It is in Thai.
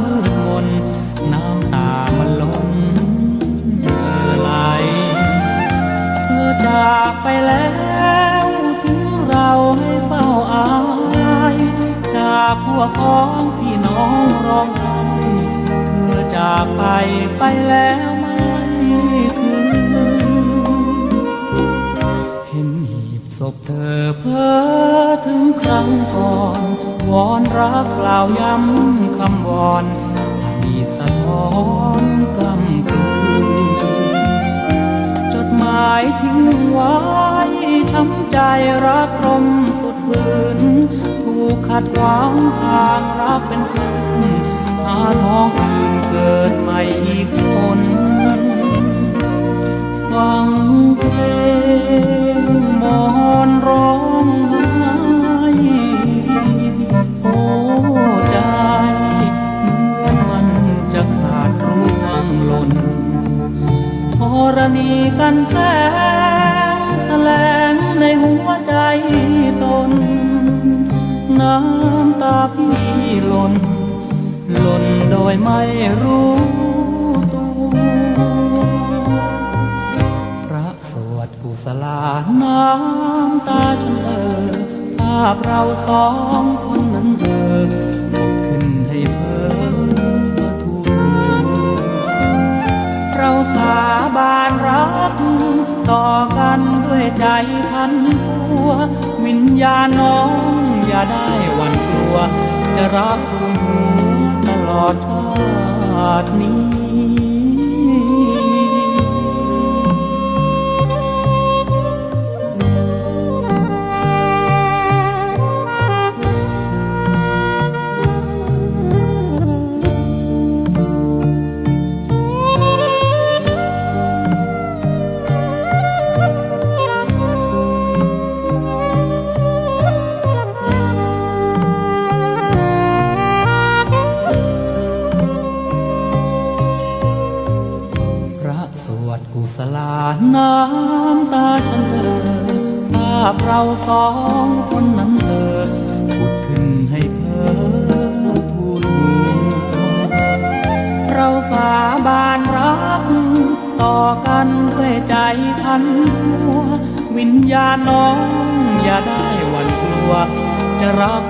มืดมนน้ำตามันล้นไหลเธอจากไปแล้วทิ้งเราให้เฝ้าอายจากพวกพ้องพี่น้องร้องไห้เธอจากไปแล้วไม่คืนเห็นหีบศพเธอเพ้อถึงครั้งก่อนวอนรักกล่าวย้ำคำวอนอดีตสะท้อนกำคืนจดหมายทิ้งไว้ช้ำใจรักรมสุดฝืนถูกขัดขวางทางรักเป็นคืนหาท้องอื่นเกิดใหม่อีกคนฟังเพลงมอนร้องไห้โอ้ใจเหมือนมันจะขาดร่วงหล่นธรณีกันแสงแสลงในหัวใจตนน้ำตาพี่หล่นโดยไม่รู้ตัวพระสวดกุศลาน้ำตาฉันภาพเราสองคนนั้นผุดขึ้นให้เพ้อทูลเราสาบานรักต่อกันด้วยใจพันพัววิญญาณน้องอย่าได้หวั่นกลัวจะรักทุ่มหัวตลอดชาตินี้กุศลาน้ำตาฉันภาพเราสองคนนั้นผุดขึ้นให้เพ้อทูลเราสาบานรักต่อกันด้วยใจพันพัววิญญาณน้องอย่าได้หวั่นกลัวจะรัก